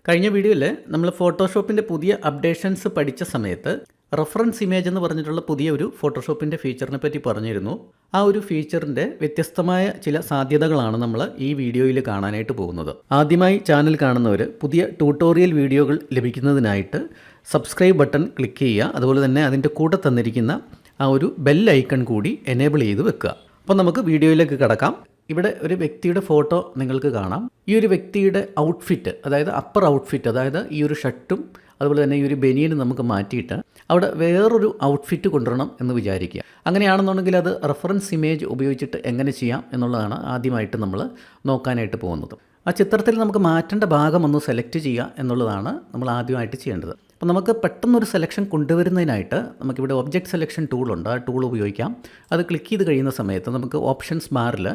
കഴിഞ്ഞ വീഡിയോയിൽ നമ്മൾ ഫോട്ടോഷോപ്പിൻ്റെ പുതിയ അപ്ഡേഷൻസ് പഠിച്ച സമയത്ത് റെഫറൻസ് ഇമേജ് എന്ന് പറഞ്ഞിട്ടുള്ള പുതിയ ഒരു ഫോട്ടോഷോപ്പിൻ്റെ ഫീച്ചറിനെ പറ്റി പറഞ്ഞിരുന്നു. ആ ഒരു ഫീച്ചറിൻ്റെ വ്യത്യസ്തമായ ചില സാധ്യതകളാണ് നമ്മൾ ഈ വീഡിയോയിൽ കാണാനായിട്ട് പോകുന്നത്. ആദ്യമായി ചാനൽ കാണുന്നവർ പുതിയ ട്യൂട്ടോറിയൽ വീഡിയോകൾ ലഭിക്കുന്നതിനായിട്ട് സബ്സ്ക്രൈബ് ബട്ടൺ ക്ലിക്ക് ചെയ്യുക. അതുപോലെ തന്നെ അതിൻ്റെ കൂടെ തന്നിരിക്കുന്ന ആ ഒരു ബെൽ ഐക്കൺ കൂടി എനേബിൾ ചെയ്ത് വെക്കുക. അപ്പോൾ നമുക്ക് വീഡിയോയിലേക്ക് കടക്കാം. ഇവിടെ ഒരു വ്യക്തിയുടെ ഫോട്ടോ നിങ്ങൾക്ക് കാണാം. ഈ ഒരു വ്യക്തിയുടെ ഔട്ട്ഫിറ്റ്, അതായത് അപ്പർ ഔട്ട്ഫിറ്റ്, അതായത് ഈ ഒരു ഷർട്ടും അതുപോലെ തന്നെ ഈ ഒരു ബനിയനും നമുക്ക് മാറ്റിയിട്ട് അവിടെ വേറൊരു ഔട്ട്ഫിറ്റ് കൊണ്ടുവരണം എന്ന് വിചാരിക്കുക. അങ്ങനെയാണെന്നുണ്ടെങ്കിൽ അത് റെഫറൻസ് ഇമേജ് ഉപയോഗിച്ചിട്ട് എങ്ങനെ ചെയ്യാം എന്നുള്ളതാണ് ആദ്യമായിട്ട് നമ്മൾ നോക്കാനായിട്ട് പോകുന്നത്. ആ ചിത്രത്തിൽ നമുക്ക് മാറ്റേണ്ട ഭാഗം ഒന്ന് സെലക്ട് ചെയ്യുക എന്നുള്ളതാണ് നമ്മൾ ആദ്യമായിട്ട് ചെയ്യേണ്ടത്. അപ്പോൾ നമുക്ക് പെട്ടെന്നൊരു സെലക്ഷൻ കൊണ്ടുവരുന്നതിനായിട്ട് നമുക്കിവിടെ ഒബ്ജക്റ്റ് സെലക്ഷൻ ടൂളുണ്ട്. ആ ടൂൾ ഉപയോഗിക്കാം. അത് ക്ലിക്ക് ചെയ്ത് കഴിയുന്ന സമയത്ത് നമുക്ക് ഓപ്ഷൻസ് ബാറിൽ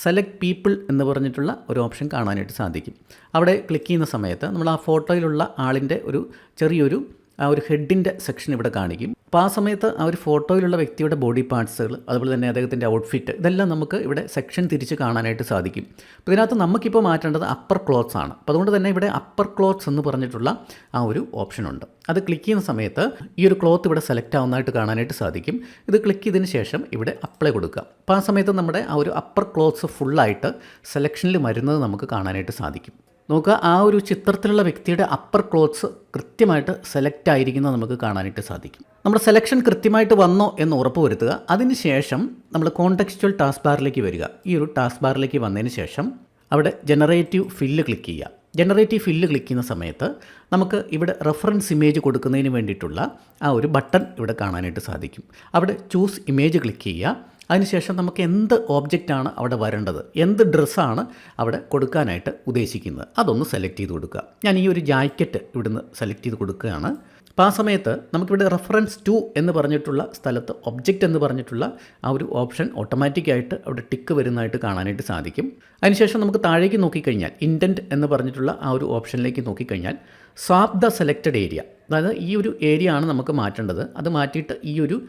സെലക്ട് പീപ്പിൾ എന്ന് പറഞ്ഞിട്ടുള്ള ഒരു ഓപ്ഷൻ കാണാനായിട്ട് സാധിക്കും. അവിടെ ക്ലിക്ക് ചെയ്യുന്ന സമയത്ത് നമ്മൾ ആ ഫോട്ടോയിലുള്ള ആളിൻ്റെ ഒരു ചെറിയൊരു ആ ഒരു ഹെഡിൻ്റെ സെക്ഷൻ ഇവിടെ കാണിക്കും. അപ്പോൾ ആ സമയത്ത് ആ ഒരു ഫോട്ടോയിലുള്ള വ്യക്തിയുടെ ബോഡി പാർട്സുകൾ, അതുപോലെ തന്നെ അദ്ദേഹത്തിൻ്റെ ഔട്ട്ഫിറ്റ്, ഇതെല്ലാം നമുക്ക് ഇവിടെ സെക്ഷൻ തിരിച്ച് കാണാനായിട്ട് സാധിക്കും. അപ്പോൾ ഇതിനകത്ത് നമുക്കിപ്പോൾ മാറ്റേണ്ടത് അപ്പർ ക്ലോത്ത്സ് ആണ്. അപ്പോൾ അതുകൊണ്ട് തന്നെ ഇവിടെ അപ്പർ ക്ലോത്ത്സ് എന്ന് പറഞ്ഞിട്ടുള്ള ആ ഒരു ഓപ്ഷനുണ്ട്. അത് ക്ലിക്ക് ചെയ്യുന്ന സമയത്ത് ഈ ഒരു ക്ലോത്ത് ഇവിടെ സെലക്ട് ആവുന്നതായിട്ട് കാണാനായിട്ട് സാധിക്കും. ഇത് ക്ലിക്ക് ചെയ്തതിന് ശേഷം ഇവിടെ അപ്ലൈ കൊടുക്കുക. അപ്പോൾ ആ സമയത്ത് നമ്മുടെ ആ ഒരു അപ്പർ ക്ലോത്ത്സ് ഫുള്ളായിട്ട് സെലക്ഷനിൽ വരുന്നത് നമുക്ക് കാണാനായിട്ട് സാധിക്കും. നോക്കുക, ആ ഒരു ചിത്രത്തിലുള്ള വ്യക്തിയുടെ അപ്പർ ക്ലോത്ത്സ് കൃത്യമായിട്ട് സെലക്ട് ആയിരിക്കുന്നത് നമുക്ക് കാണാനായിട്ട് സാധിക്കും. നമ്മുടെ സെലക്ഷൻ കൃത്യമായിട്ട് വന്നോ എന്ന് ഉറപ്പ് വരുത്തുക. അതിനുശേഷം നമ്മൾ കോണ്ടെക്സ്ച്വൽ ടാസ്ക് ബാറിലേക്ക് വരിക. ഈ ഒരു ടാസ്ക് ബാറിലേക്ക് വന്നതിന് ശേഷം അവിടെ ജനറേറ്റീവ് ഫില്ല് ക്ലിക്ക് ചെയ്യുക. ജനറേറ്റീവ് ഫില്ല് ക്ലിക്ക് ചെയ്യുന്ന സമയത്ത് നമുക്ക് ഇവിടെ റെഫറൻസ് ഇമേജ് കൊടുക്കുന്നതിന് വേണ്ടിയിട്ടുള്ള ആ ഒരു ബട്ടൺ ഇവിടെ കാണാനായിട്ട് സാധിക്കും. അവിടെ ചൂസ് ഇമേജ് ക്ലിക്ക് ചെയ്യുക. അതിനുശേഷം നമുക്ക് എന്ത് ഓബ്ജക്റ്റാണ് അവിടെ വരേണ്ടത്, എന്ത് ഡ്രസ്സാണ് അവിടെ കൊടുക്കാനായിട്ട് ഉദ്ദേശിക്കുന്നത്, അതൊന്ന് സെലക്ട് ചെയ്ത് കൊടുക്കുക. ഞാൻ ഈ ഒരു ജാക്കറ്റ് ഇവിടുന്ന് സെലക്ട് ചെയ്ത് കൊടുക്കുകയാണ്. അപ്പോൾ ആ സമയത്ത് നമുക്കിവിടെ റെഫറൻസ് ടു എന്ന് പറഞ്ഞിട്ടുള്ള സ്ഥലത്ത് ഒബ്ജക്റ്റ് എന്ന് പറഞ്ഞിട്ടുള്ള ആ ഒരു ഓപ്ഷൻ ഓട്ടോമാറ്റിക്കായിട്ട് അവിടെ ടിക്ക് വരുന്നതായിട്ട് കാണാനായിട്ട് സാധിക്കും. അതിനുശേഷം നമുക്ക് താഴേക്ക് നോക്കിക്കഴിഞ്ഞാൽ ഇൻറ്റൻറ്റ് എന്ന് പറഞ്ഞിട്ടുള്ള ആ ഒരു ഓപ്ഷനിലേക്ക് നോക്കിക്കഴിഞ്ഞാൽ സ്വാപ്പ് ദ സെലക്റ്റഡ് ഏരിയ, അതായത് ഈ ഒരു ഏരിയ ആണ് നമുക്ക് മാറ്റേണ്ടത്. അത് മാറ്റിയിട്ട് ഈ ഒരു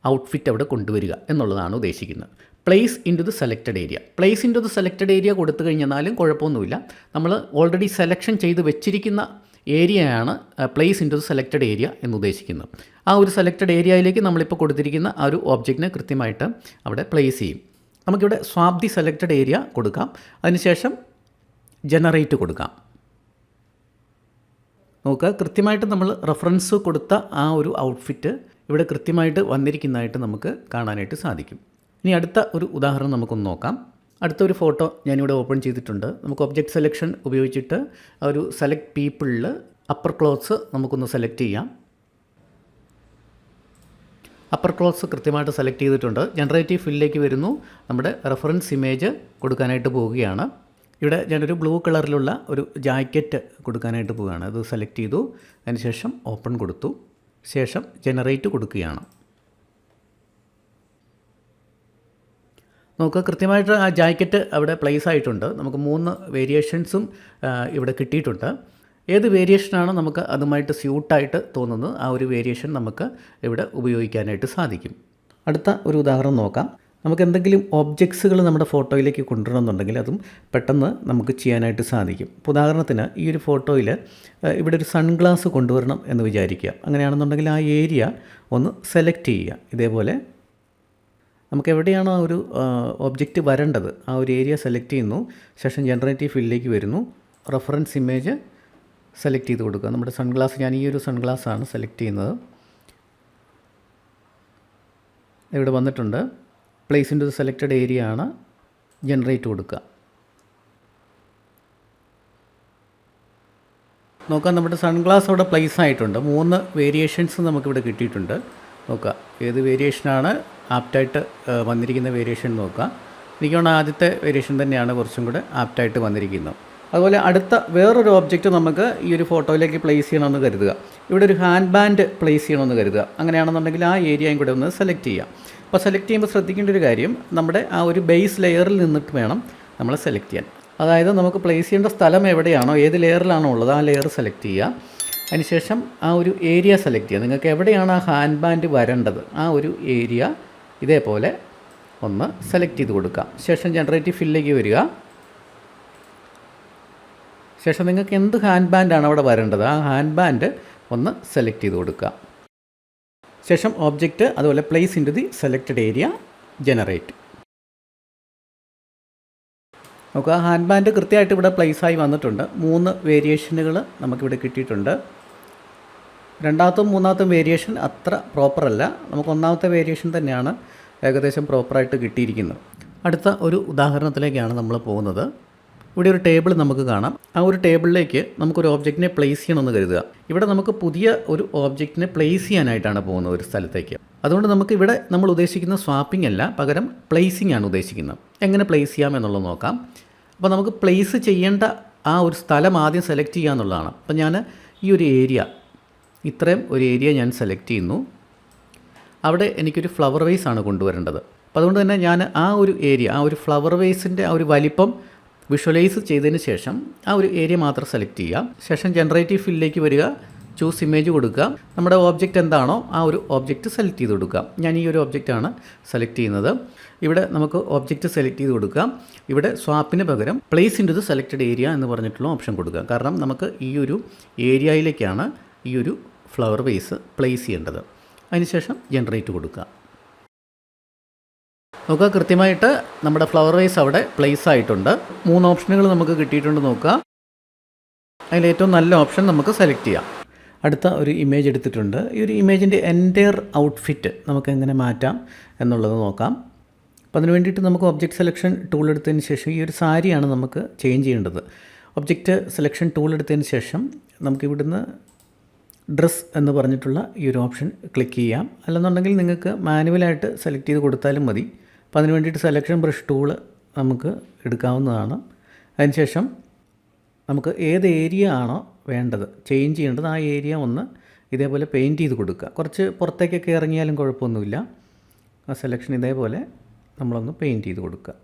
ഔട്ട്ഫിറ്റ് അവിടെ കൊണ്ടുവരിക എന്നുള്ളതാണ് ഉദ്ദേശിക്കുന്നത്. Place into the selected area. Place into the selected area കൊടുത്തു കഴിഞ്ഞാലും കുഴപ്പമൊന്നുമില്ല. നമ്മൾ ഓൾറെഡി സെലക്ഷൻ ചെയ്ത് വെച്ചിരിക്കുന്ന ഏരിയയാണ് place into the selected area എന്ന് ഉദ്ദേശിക്കുന്നത്. ആ ഒരു സെലക്റ്റഡ് ഏരിയയിലേക്ക് നമ്മളിപ്പോൾ കൊടുത്തിരിക്കുന്ന ആ ഒരു ഓബ്ജക്റ്റിനെ കൃത്യമായിട്ട് അവിടെ പ്ലേസ് ചെയ്യും. നമുക്കിവിടെ സ്വാപ്പ് ദി സെലക്റ്റഡ് ഏരിയ കൊടുക്കാം. അതിനുശേഷം ജനറേറ്റ് കൊടുക്കാം. നോക്കുക, കൃത്യമായിട്ട് നമ്മൾ റെഫറൻസ് കൊടുത്ത ആ ഒരു ഔട്ട്ഫിറ്റ് ഇവിടെ കൃത്യമായിട്ട് വന്നിരിക്കുന്നതായിട്ട് നമുക്ക് കാണാനായിട്ട് സാധിക്കും. ഇനി അടുത്ത ഒരു ഉദാഹരണം നമുക്കൊന്ന് നോക്കാം. അടുത്തൊരു ഫോട്ടോ ഞാനിവിടെ ഓപ്പൺ ചെയ്തിട്ടുണ്ട്. നമുക്ക് ഒബ്ജക്റ്റ് സെലക്ഷൻ ഉപയോഗിച്ചിട്ട് ഒരു സെലക്ട് പീപ്പിളിൽ അപ്പർ ക്ലോത്ത്സ് നമുക്കൊന്ന് സെലക്ട് ചെയ്യാം. അപ്പർ ക്ലോത്ത്സ് കൃത്യമായിട്ട് സെലക്ട് ചെയ്തിട്ടുണ്ട്. ജനറേറ്റീവ് ഫില്ലിലേക്ക് വരുന്നു. നമ്മുടെ റെഫറൻസ് ഇമേജ് കൊടുക്കാനായിട്ട് പോവുകയാണ്. ഇവിടെ ഞാനൊരു ബ്ലൂ കളറിലുള്ള ഒരു ജാക്കറ്റ് കൊടുക്കാനായിട്ട് പോവുകയാണ്. അത് സെലക്ട് ചെയ്തു. അതിനുശേഷം ഓപ്പൺ കൊടുത്തു. ശേഷം ജനറേറ്റ് കൊടുക്കുകയാണ്. നമുക്ക് കൃത്യമായിട്ട് ആ ജാക്കറ്റ് അവിടെ പ്ലേസ് ആയിട്ടുണ്ട്. നമുക്ക് 3 വേരിയേഷൻസും ഇവിടെ കിട്ടിയിട്ടുണ്ട്. ഏത് വേരിയേഷനാണ് നമുക്ക് അതുമായിട്ട് സ്യൂട്ടായിട്ട് തോന്നുന്നത്, ആ ഒരു വേരിയേഷൻ നമുക്ക് ഇവിടെ ഉപയോഗിക്കാനായിട്ട് സാധിക്കും. അടുത്ത ഒരു ഉദാഹരണം നോക്കാം. നമുക്ക് എന്തെങ്കിലും ഒബ്ജക്ട്സുകൾ നമ്മുടെ ഫോട്ടോയിലേക്ക് കൊണ്ടുവരണമെന്നുണ്ടെങ്കിൽ അതും പെട്ടെന്ന് നമുക്ക് ചെയ്യാനായിട്ട് സാധിക്കും. ഇപ്പോൾ ഉദാഹരണത്തിന് ഈ ഒരു ഫോട്ടോയിൽ ഇവിടെ ഒരു സൺഗ്ലാസ് കൊണ്ടുവരണം എന്ന് വിചാരിക്കുക. അങ്ങനെയാണെന്നുണ്ടെങ്കിൽ ആ ഏരിയ ഒന്ന് സെലക്ട് ചെയ്യുക. ഇതേപോലെ നമുക്ക് എവിടെയാണ് ആ ഒരു ഒബ്ജക്റ്റ് വരേണ്ടത് ആ ഒരു ഏരിയ സെലക്ട് ചെയ്യുന്നു. ശേഷം ജനറേറ്റീവ് ഫില്ലിലേക്ക് വരുന്നു. റെഫറൻസ് ഇമേജ് സെലക്ട് ചെയ്ത് കൊടുക്കുക. നമ്മുടെ സൺഗ്ലാസ്, ഞാൻ ഈ ഒരു സൺഗ്ലാസ്സാണ് സെലക്ട് ചെയ്യുന്നത്. ഇവിടെ വന്നിട്ടുണ്ട്. Place into the selected area ആണ്. ജനറേറ്റ് കൊടുക്കുക. നോക്കാം, നമ്മുടെ സൺഗ്ലാസ് അവിടെ പ്ലേസ് ആയിട്ടുണ്ട്. 3 വേരിയേഷൻസ് നമുക്കിവിടെ കിട്ടിയിട്ടുണ്ട്. നോക്കുക, ഏത് വേരിയേഷനാണ് ആപ്റ്റായിട്ട് വന്നിരിക്കുന്ന വേരിയേഷൻ നോക്കുക. എനിക്കാണ് ആദ്യത്തെ വേരിയേഷൻ തന്നെയാണ് കുറച്ചും കൂടെ ആപ്റ്റായിട്ട് വന്നിരിക്കുന്നത്. അതുപോലെ അടുത്ത വേറൊരു ഓബ്ജക്റ്റ് നമുക്ക് ഈ ഒരു ഫോട്ടോയിലേക്ക് പ്ലേസ് ചെയ്യണമെന്ന് കരുതുക. ഇവിടെ ഒരു ഹാൻഡ് ബാൻഡ് പ്ലേസ് ചെയ്യണമെന്ന് കരുതുക. അങ്ങനെയാണെന്നുണ്ടെങ്കിൽ ആ ഏരിയയും കൂടെ ഒന്ന് സെലക്ട് ചെയ്യാം. അപ്പോൾ സെലക്ട് ചെയ്യുമ്പോൾ ശ്രദ്ധിക്കേണ്ട ഒരു കാര്യം, നമ്മുടെ ആ ഒരു ബേസ് ലെയറിൽ നിന്നിട്ട് വേണം നമ്മൾ സെലക്ട് ചെയ്യാൻ. അതായത് നമുക്ക് പ്ലേസ് ചെയ്യേണ്ട സ്ഥലം എവിടെയാണോ, ഏത് ലെയറിലാണോ ഉള്ളത്, ആ ലെയർ സെലക്ട് ചെയ്യുക. അതിനുശേഷം ആ ഒരു ഏരിയ സെലക്ട് ചെയ്യുക. നിങ്ങൾക്ക് എവിടെയാണ് ആ ഹാൻഡ് ബാൻഡ് വരേണ്ടത് ആ ഒരു ഏരിയ ഇതേപോലെ ഒന്ന് സെലക്ട് ചെയ്ത് കൊടുക്കാം. ശേഷം ജനറേറ്റീവ് ഫില്ലിലേക്ക് വരിക. ശേഷം നിങ്ങൾക്ക് എന്ത് ഹാൻഡ് ബാൻഡാണ് അവിടെ വരേണ്ടത് ആ ഹാൻഡ് ബാൻഡ് ഒന്ന് സെലക്ട് ചെയ്ത് കൊടുക്കുക. ശേഷം ഓബ്ജക്റ്റ് അതുപോലെ place into the selected area generate. നമുക്ക് ആ ഹാൻഡ് ബാൻഡ് കൃത്യമായിട്ട് ഇവിടെ പ്ലേസായി വന്നിട്ടുണ്ട്. 3 വേരിയേഷനുകൾ നമുക്കിവിടെ കിട്ടിയിട്ടുണ്ട്. രണ്ടാമത്തും മൂന്നാമത്തും വേരിയേഷൻ അത്ര പ്രോപ്പറല്ല. നമുക്ക് ഒന്നാമത്തെ വേരിയേഷൻ തന്നെയാണ് ഏകദേശം പ്രോപ്പറായിട്ട് കിട്ടിയിരിക്കുന്നത്. അടുത്ത ഒരു ഉദാഹരണത്തിലേക്കാണ് നമ്മൾ പോകുന്നത്. ഇവിടെ ഒരു ടേബിൾ നമുക്ക് കാണാം. ആ ഒരു ടേബിളിലേക്ക് നമുക്കൊരു ഓബ്ജക്റ്റിനെ പ്ലേസ് ചെയ്യണമെന്ന് കരുതുക. ഇവിടെ നമുക്ക് പുതിയ ഒരു ഓബ്ജക്റ്റിനെ പ്ലേസ് ചെയ്യാനായിട്ടാണ് പോകുന്നത് ഒരു സ്ഥലത്തേക്ക്. അതുകൊണ്ട് നമുക്ക് ഇവിടെ നമ്മൾ ഉദ്ദേശിക്കുന്ന സ്വാപ്പിംഗ് അല്ല, പകരം പ്ലേസിംഗ് ആണ് ഉദ്ദേശിക്കുന്നത്. എങ്ങനെ പ്ലേസ് ചെയ്യാം എന്നുള്ളത് നോക്കാം. അപ്പോൾ നമുക്ക് പ്ലേസ് ചെയ്യേണ്ട ആ ഒരു സ്ഥലം ആദ്യം സെലക്ട് ചെയ്യുക എന്നുള്ളതാണ്. അപ്പോൾ ഞാൻ ഈ ഒരു ഏരിയ, ഇത്രയും ഒരു ഏരിയ ഞാൻ സെലക്ട് ചെയ്യുന്നു. അവിടെ എനിക്കൊരു ഫ്ലവർ വേസ് ആണ് കൊണ്ടുവരേണ്ടത്. അപ്പോൾ അതുകൊണ്ട് തന്നെ ഞാൻ ആ ഒരു ഏരിയ, ആ ഒരു ഫ്ലവർ വേസിൻ്റെ ആ ഒരു വലിപ്പം വിഷ്വലൈസ് ചെയ്തതിന് ശേഷം ആ ഒരു ഏരിയ മാത്രം സെലക്ട് ചെയ്യുക. ശേഷം ജനറേറ്റീവ് ഫില്ലിലേക്ക് വരിക, ചൂസ് ഇമേജ് കൊടുക്കുക. നമ്മുടെ ഓബ്ജക്റ്റ് എന്താണോ ആ ഒരു ഓബ്ജക്റ്റ് സെലക്ട് ചെയ്ത് കൊടുക്കുക. ഞാൻ ഈ ഒരു ഓബ്ജക്റ്റാണ് സെലക്ട് ചെയ്യുന്നത്. ഇവിടെ നമുക്ക് ഓബ്ജക്റ്റ് സെലക്ട് ചെയ്ത് കൊടുക്കുക. ഇവിടെ സ്വാപ്പിന് പകരം place into the selected area എന്ന് പറഞ്ഞിട്ടുള്ള ഓപ്ഷൻ കൊടുക്കുക. കാരണം നമുക്ക് ഈ ഒരു ഏരിയയിലേക്കാണ് ഈ ഒരു ഫ്ലവർ വേസ് പ്ലേസ് ചെയ്യേണ്ടത്. അതിനുശേഷം ജനറേറ്റ് കൊടുക്കുക. നോക്കുക, കൃത്യമായിട്ട് നമ്മുടെ ഫ്ലവർ വേസ് അവിടെ പ്ലേസ് ആയിട്ടുണ്ട്. 3 ഓപ്ഷനുകൾ നമുക്ക് കിട്ടിയിട്ടുണ്ട്. നോക്കുക, അതിലേറ്റവും നല്ല ഓപ്ഷൻ നമുക്ക് സെലക്ട് ചെയ്യാം. അടുത്ത ഒരു ഇമേജ് എടുത്തിട്ടുണ്ട്. ഈ ഒരു ഇമേജിൻ്റെ എൻ്റയർ ഔട്ട്ഫിറ്റ് നമുക്ക് എങ്ങനെ മാറ്റാം എന്നുള്ളത് നോക്കാം. അപ്പോൾ അതിന് വേണ്ടിയിട്ട് നമുക്ക് ഒബ്ജക്റ്റ് സെലക്ഷൻ ടൂൾ എടുത്തതിന് ശേഷം ഈ ഒരു സാരിയാണ് നമുക്ക് ചേഞ്ച് ചെയ്യേണ്ടത്. ഒബ്ജക്റ്റ് സെലക്ഷൻ ടൂൾ എടുത്തതിന് ശേഷം നമുക്ക് ഇവിടുന്ന് ഡ്രസ്സ് എന്ന് പറഞ്ഞിട്ടുള്ള ഈ ഒരു ഓപ്ഷൻ ക്ലിക്ക് ചെയ്യാം. അല്ലെന്നുണ്ടെങ്കിൽ നിങ്ങൾക്ക് മാനുവലായിട്ട് സെലക്ട് ചെയ്ത് കൊടുത്താലും മതി. അപ്പോൾ അതിന് വേണ്ടിയിട്ട് സെലക്ഷൻ ബ്രഷ് ടൂള് നമുക്ക് എടുക്കാവുന്നതാണ്. അതിനുശേഷം നമുക്ക് ഏത് ഏരിയ ആണോ വേണ്ടത് ചേഞ്ച് ചെയ്യേണ്ടത് ആ ഏരിയ ഒന്ന് ഇതേപോലെ പെയിൻറ്റ് ചെയ്ത് കൊടുക്കുക. കുറച്ച് പുറത്തേക്കൊക്കെ ഇറങ്ങിയാലും കുഴപ്പമൊന്നുമില്ല. ആ സെലക്ഷൻ ഇതേപോലെ നമ്മളൊന്ന് പെയിൻറ്റ് ചെയ്ത് കൊടുക്കുക.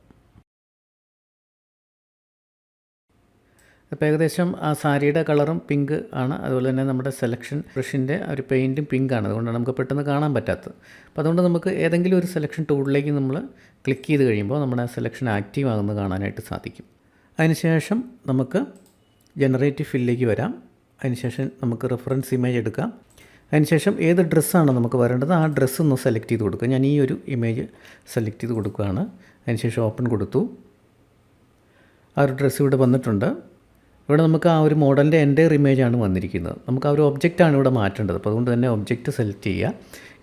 അപ്പോൾ ഏകദേശം ആ സാരിയുടെ കളറും പിങ്ക് ആണ്. അതുപോലെ തന്നെ നമ്മുടെ സെലക്ഷൻ ബ്രഷിൻ്റെ ഒരു പെയിൻറ്റും പിങ്കാണ്. അതുകൊണ്ടാണ് നമുക്ക് പെട്ടെന്ന് കാണാൻ പറ്റാത്തത്. അപ്പോൾ അതുകൊണ്ട് നമുക്ക് ഏതെങ്കിലും ഒരു സെലക്ഷൻ ടൂളിലേക്ക് നമ്മൾ ക്ലിക്ക് ചെയ്ത് കഴിയുമ്പോൾ നമ്മുടെ സെലക്ഷൻ ആക്റ്റീവ് ആകുന്നത് കാണാനായിട്ട് സാധിക്കും. അതിനുശേഷം നമുക്ക് ജനറേറ്റീവ് ഫില്ലിലേക്ക് വരാം. അതിനുശേഷം നമുക്ക് റെഫറൻസ് ഇമേജ് എടുക്കാം. അതിനുശേഷം ഏത് ഡ്രസ്സാണ് നമുക്ക് വരേണ്ടത് ആ ഡ്രസ്സ് ഒന്ന് സെലക്ട് ചെയ്ത് കൊടുക്കുക. ഞാൻ ഈ ഒരു ഇമേജ് സെലക്ട് ചെയ്ത് കൊടുക്കുകയാണ്. അതിനുശേഷം ഓപ്പൺ കൊടുത്തു. ആ ഒരു ഡ്രസ്സ് ഇവിടെ വന്നിട്ടുണ്ട്. ഇവിടെ നമുക്ക് ആ ഒരു മോഡലിൻ്റെ എൻ്റയർ ഇമേജാണ് വന്നിരിക്കുന്നത്. നമുക്ക് ആ ഒരു ഒബ്ജക്റ്റാണ് ഇവിടെ മാറ്റേണ്ടത്. അപ്പോൾ അതുകൊണ്ട് തന്നെ ഒബ്ജക്റ്റ് സെലക്ട് ചെയ്യുക.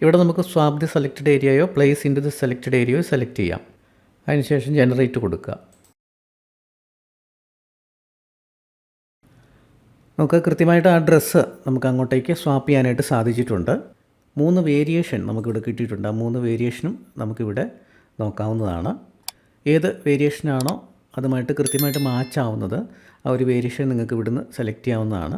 ഇവിടെ നമുക്ക് സ്വാപ്പ് ദി സെലക്റ്റഡ് ഏരിയയോ place into the selected ഏരിയയോ സെലക്ട് ചെയ്യാം. അതിനുശേഷം ജനറേറ്റ് കൊടുക്കുക. നമുക്ക് കൃത്യമായിട്ട് ആ ഡ്രസ്സ് നമുക്ക് അങ്ങോട്ടേക്ക് സ്വാപ്പ് ചെയ്യാനായിട്ട് സാധിച്ചിട്ടുണ്ട്. 3 വേരിയേഷൻ നമുക്കിവിടെ കിട്ടിയിട്ടുണ്ട്. ആ 3 വേരിയേഷനും നമുക്കിവിടെ നോക്കാവുന്നതാണ്. ഏത് വേരിയേഷനാണോ അതുമായിട്ട് കൃത്യമായിട്ട് മാച്ച് ആവുന്നത് ആ ഒരു വേരിയേഷൻ നിങ്ങൾക്ക് ഇവിടുന്ന് സെലക്ട് ചെയ്യാവുന്നതാണ്.